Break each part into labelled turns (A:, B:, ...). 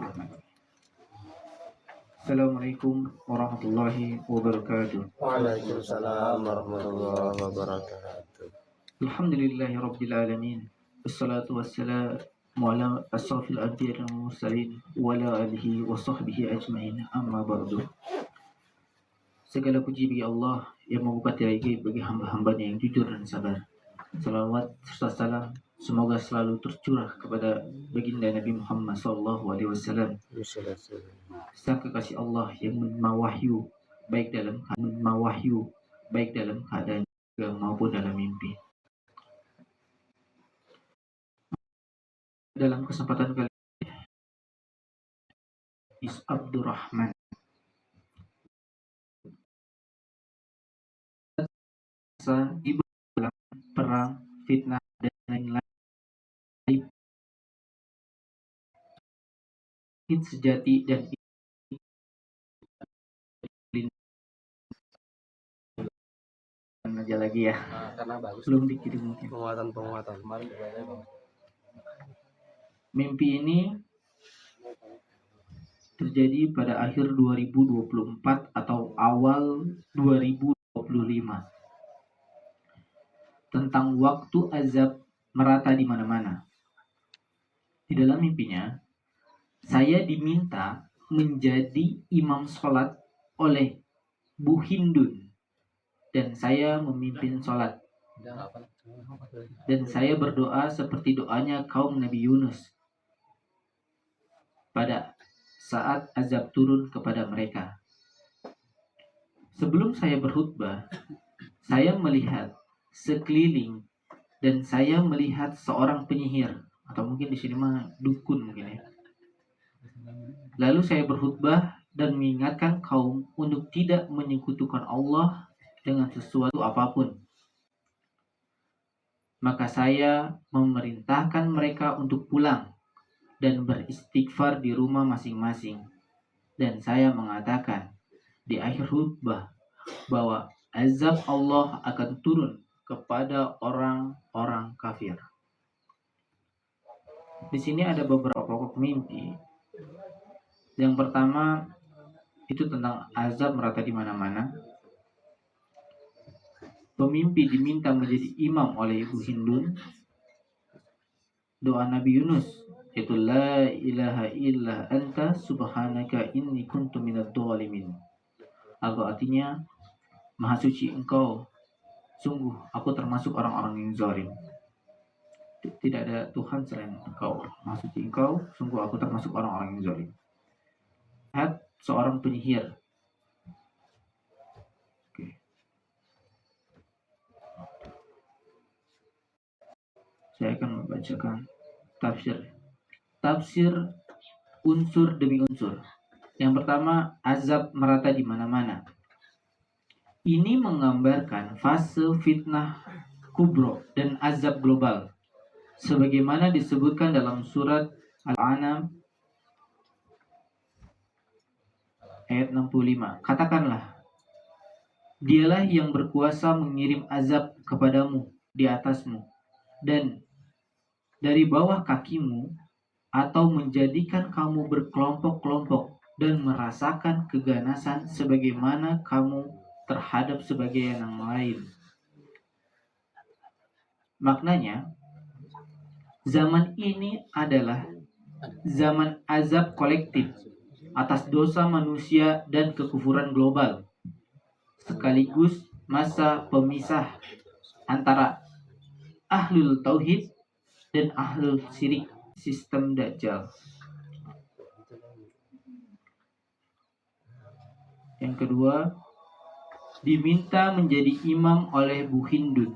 A: Bismillahirrahmanirrahim. Assalamualaikum warahmatullahi wabarakatuh.
B: Waalaikumsalam warahmatullahi wabarakatuh.
A: Alhamdulillahi rabbil alamin. Wassalatu wassalamu ala asrafil anbiya'i wal mursalin wa ala alihi wa sahbihi ajmain. Amma ba'du. Segala puji bagi Allah yang membuka tirai gaib bagi hamba-hambanya yang jujur dan sabar. Salawat serta salam semoga selalu tercurah kepada baginda Nabi Muhammad SAW, sang kekasih Allah yang menerima wahyu baik dalam keadaan maupun dalam mimpi. Dalam kesempatan kali ini, Abdurrahman di perang, fitnah, dan lain-lain sejati dan aja lagi ya.
B: Karena bagus.
A: Belum dikirim mungkin.
B: Penguatan.
A: Mimpi ini terjadi pada akhir 2024 atau awal 2025. Tentang waktu azab merata di mana-mana. Di dalam mimpinya, saya diminta menjadi imam sholat oleh Bu Hindun. Dan saya memimpin sholat. Dan saya berdoa seperti doanya kaum Nabi Yunus pada saat azab turun kepada mereka. Sebelum saya berkhutbah, saya melihat sekeliling dan saya melihat seorang penyihir, atau mungkin di sini mah dukun mungkin ya. Lalu saya berkhutbah dan mengingatkan kaum untuk tidak menyekutukan Allah dengan sesuatu apapun. Maka saya memerintahkan mereka untuk pulang dan beristighfar di rumah masing-masing. Dan saya mengatakan di akhir khutbah bahwa azab Allah akan turun kepada orang-orang kafir. Di sini ada beberapa pokok mimpi. Yang pertama itu tentang azab merata di mana-mana. Pemimpi diminta menjadi imam oleh Ibu Hindun. Doa Nabi Yunus yaitu la ilaha illa anta subhanaka inni kuntu minadh dhalimin. Atau artinya Maha suci engkau, sungguh aku termasuk orang-orang yang zalim. Tidak ada Tuhan selain engkau. Maha suci engkau, sungguh aku termasuk orang-orang yang zalim. Lihat seorang penyihir. Oke. Saya akan membacakan tafsir unsur demi unsur. Yang pertama, azab merata di mana-mana. Ini menggambarkan fase fitnah kubro dan azab global, sebagaimana disebutkan dalam surat Al-An'am ayat 65. Katakanlah, dialah yang berkuasa mengirim azab kepadamu di atasmu dan dari bawah kakimu, atau menjadikan kamu berkelompok-kelompok dan merasakan keganasan sebagaimana kamu terhadap sebagian yang lain. Maknanya, zaman ini adalah zaman azab kolektif atas dosa manusia dan kekufuran global, sekaligus masa pemisah antara ahlul tauhid dan ahlul syirik, sistem Dajjal. Yang kedua, diminta menjadi imam oleh Bu Hindun.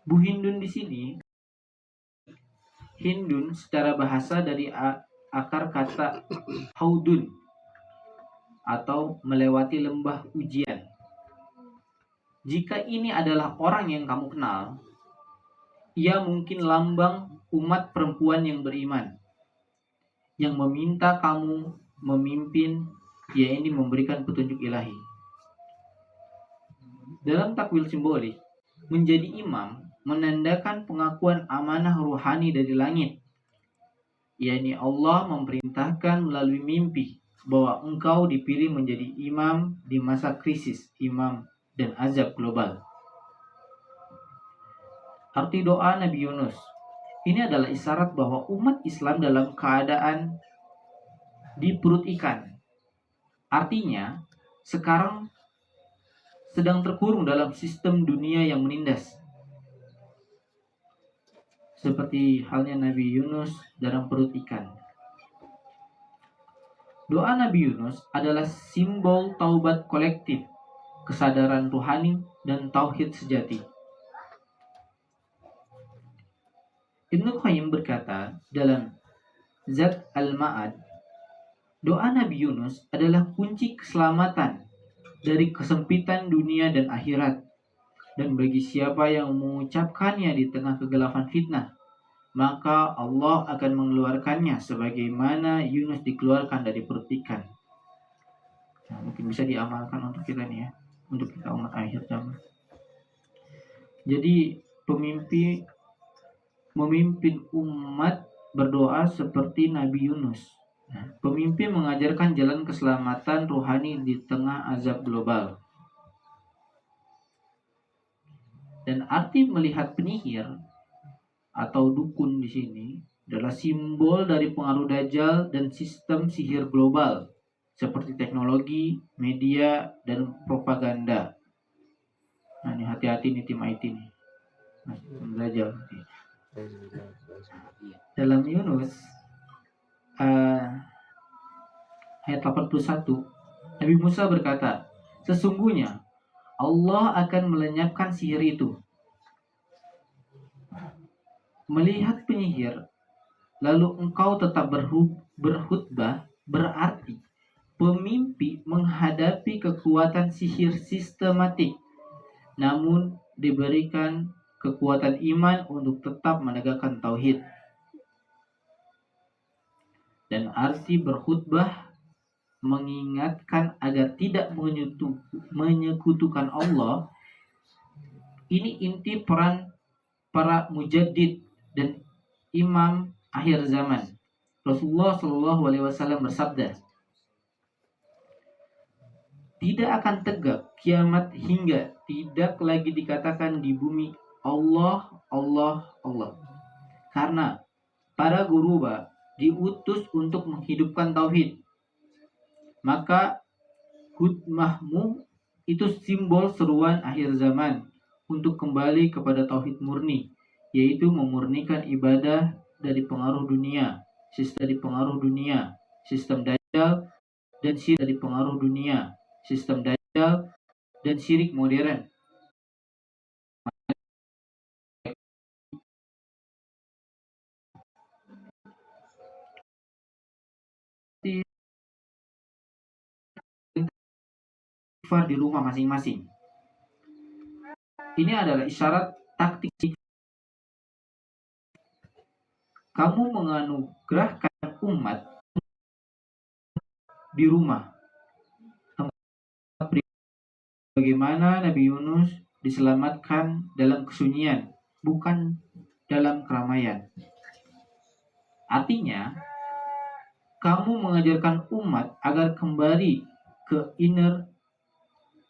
A: Bu Hindun di sini, Hindun secara bahasa dari akar kata haudun atau melewati lembah ujian. Jika ini adalah orang yang kamu kenal, ia mungkin lambang umat perempuan yang beriman, yang meminta kamu memimpin, yaitu memberikan petunjuk ilahi. Dalam takwil simbolik, menjadi imam menandakan pengakuan amanah ruhani dari langit yakni Allah memerintahkan melalui mimpi bahwa engkau dipilih menjadi imam di masa krisis, imam dan azab global. Arti doa Nabi Yunus ini adalah isyarat bahwa umat Islam dalam keadaan di perut ikan. Artinya, sekarang sedang terkurung dalam sistem dunia yang menindas. Seperti halnya Nabi Yunus dalam perut ikan. Doa Nabi Yunus adalah simbol taubat kolektif, kesadaran rohani, dan tauhid sejati. Ibnu Qayyim berkata dalam Zad al-Ma'ad, doa Nabi Yunus adalah kunci keselamatan dari kesempitan dunia dan akhirat. Dan bagi siapa yang mengucapkannya di tengah kegelapan fitnah, maka Allah akan mengeluarkannya sebagaimana Yunus dikeluarkan dari perut ikan. Nah, mungkin bisa diamalkan untuk kita nih ya, untuk kita umat akhir zaman. Jadi memimpin umat berdoa seperti Nabi Yunus. Nah, pemimpin mengajarkan jalan keselamatan rohani di tengah azab global. Dan arti melihat penyihir atau dukun di sini adalah simbol dari pengaruh Dajjal dan sistem sihir global seperti teknologi, media, dan propaganda. Nah, ini hati-hati nih tim IT nih. Nah, Dajjal. Dalam Yunus ayat 81, Nabi Musa berkata, sesungguhnya Allah akan melenyapkan sihir itu. Melihat penyihir, lalu engkau tetap berkhutbah, berarti pemimpi menghadapi kekuatan sihir sistematik, namun diberikan kekuatan iman untuk tetap menegakkan tauhid. Dan arti berkhutbah mengingatkan agar tidak menyekutukan Allah. Ini inti peran para mujaddid dan imam akhir zaman. Rasulullah SAW bersabda, tidak akan tegak kiamat hingga tidak lagi dikatakan di bumi Allah, Allah, Allah. Karena para guruba diutus untuk menghidupkan tauhid. Maka khutbahmu itu simbol seruan akhir zaman untuk kembali kepada tauhid murni, yaitu memurnikan ibadah dari pengaruh dunia, sistem Dajjal dan syirik dari pengaruh dunia, sistem Dajjal dan syirik modern. Di rumah masing-masing. Ini adalah isyarat taktik. Kamu menganugerahkan umat di rumah. Bagaimana Nabi Yunus diselamatkan dalam kesunyian, bukan dalam keramaian. Artinya, kamu mengajarkan umat agar kembali ke inner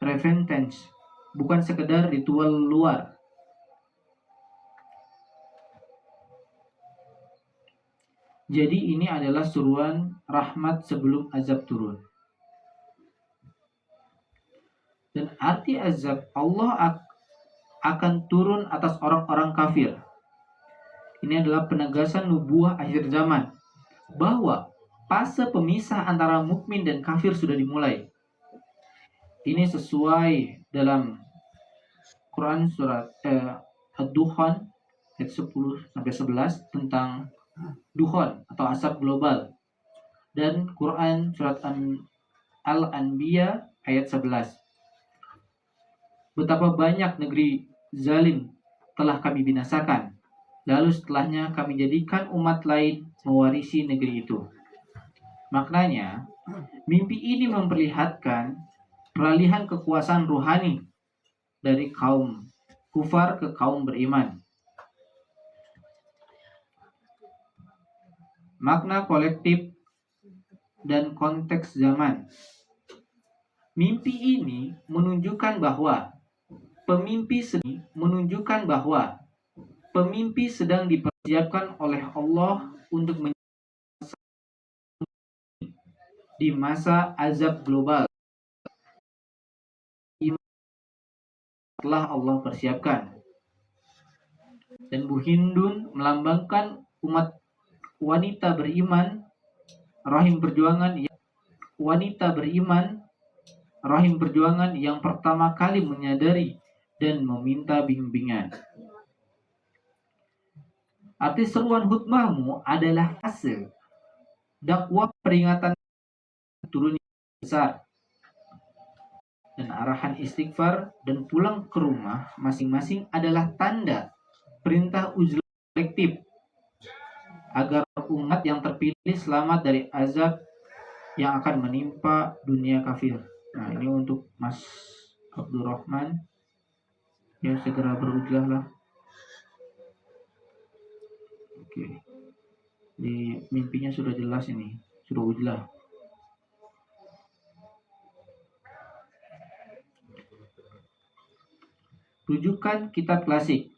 A: repentance, bukan sekedar ritual luar. Jadi ini adalah seruan rahmat sebelum azab turun. Dan arti azab, Allah akan turun atas orang-orang kafir. Ini adalah penegasan nubuah akhir zaman, bahwa fase pemisah antara mukmin dan kafir sudah dimulai. Ini sesuai dalam Quran surat Ad-Dukhan ayat 10-11 tentang Dukhon atau asap global, dan Quran surat Al-Anbiya ayat 11. Betapa banyak negeri zalim telah kami binasakan, lalu setelahnya kami jadikan umat lain mewarisi negeri itu. Maknanya, mimpi ini memperlihatkan peralihan kekuasaan rohani dari kaum kufar ke kaum beriman. makna kolektif, dan konteks zaman. Mimpi ini menunjukkan bahwa pemimpi sedang dipersiapkan oleh Allah untuk di masa azab global telah Allah persiapkan. Dan Bu Hindun melambangkan umat wanita beriman rahim perjuangan yang pertama kali menyadari dan meminta bimbingan. Arti seruan khutbahmu adalah hasil dakwah peringatan turunnya besar, dan arahan istighfar dan pulang ke rumah masing-masing adalah tanda perintah uzlah kolektif agar umat yang terpilih selamat dari azab yang akan menimpa dunia kafir. Nah, ini untuk Mas Abdurrahman, ya segera berujlah lah. Oke, di mimpinya sudah jelas, ini sudah ujlah. Rujukan kitab klasik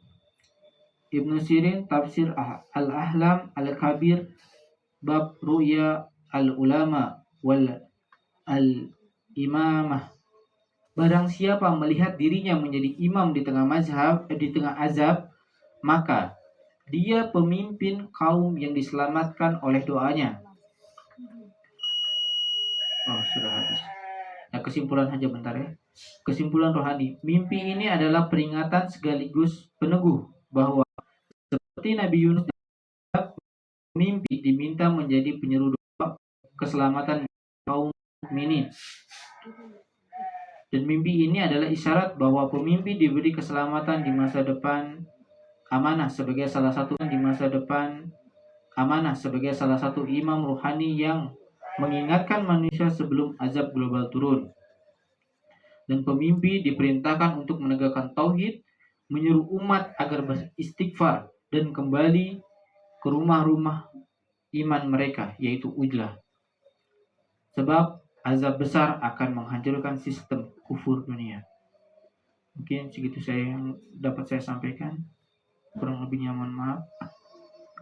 A: Ibnu Sirin, Tafsir Al-Ahlam Al-Kabir, Bab Ru'ya Al-Ulama wal Al-Imamah. Barang siapa melihat dirinya menjadi imam di tengah azab, maka dia pemimpin kaum yang diselamatkan oleh doanya. Oh, sudah habis. Nah, kesimpulan saja bentar ya. Kesimpulan rohani, mimpi ini adalah peringatan sekaligus peneguh bahwa seperti Nabi Yunus, mimpi diminta menjadi penyeru doa keselamatan kaum mukminin. Dan mimpi ini adalah isyarat bahwa pemimpin diberi keselamatan di masa depan, amanah sebagai salah satu imam ruhani yang mengingatkan manusia sebelum azab global turun. Dan pemimpin diperintahkan untuk menegakkan tauhid, menyuruh umat agar beristighfar dan kembali ke rumah-rumah iman mereka, yaitu ujlah. Sebab azab besar akan menghancurkan sistem kufur dunia. Mungkin segitu yang dapat saya sampaikan. Kurang lebihnya mohon maaf.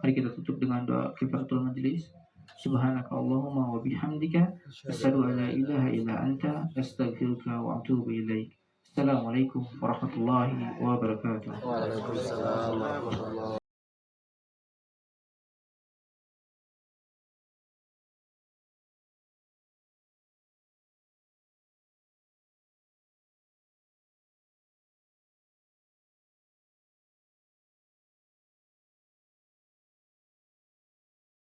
A: Mari kita tutup dengan doa kifaratul majlis. Subhanakallahumma wa bihamdika asyhadu an la ilaha illa anta astaghfiruka wa atubu ilaik. Assalamualaikum warahmatullahi wabarakatuh.
B: Waalaikumsalam warahmatullahi wabarakatuh.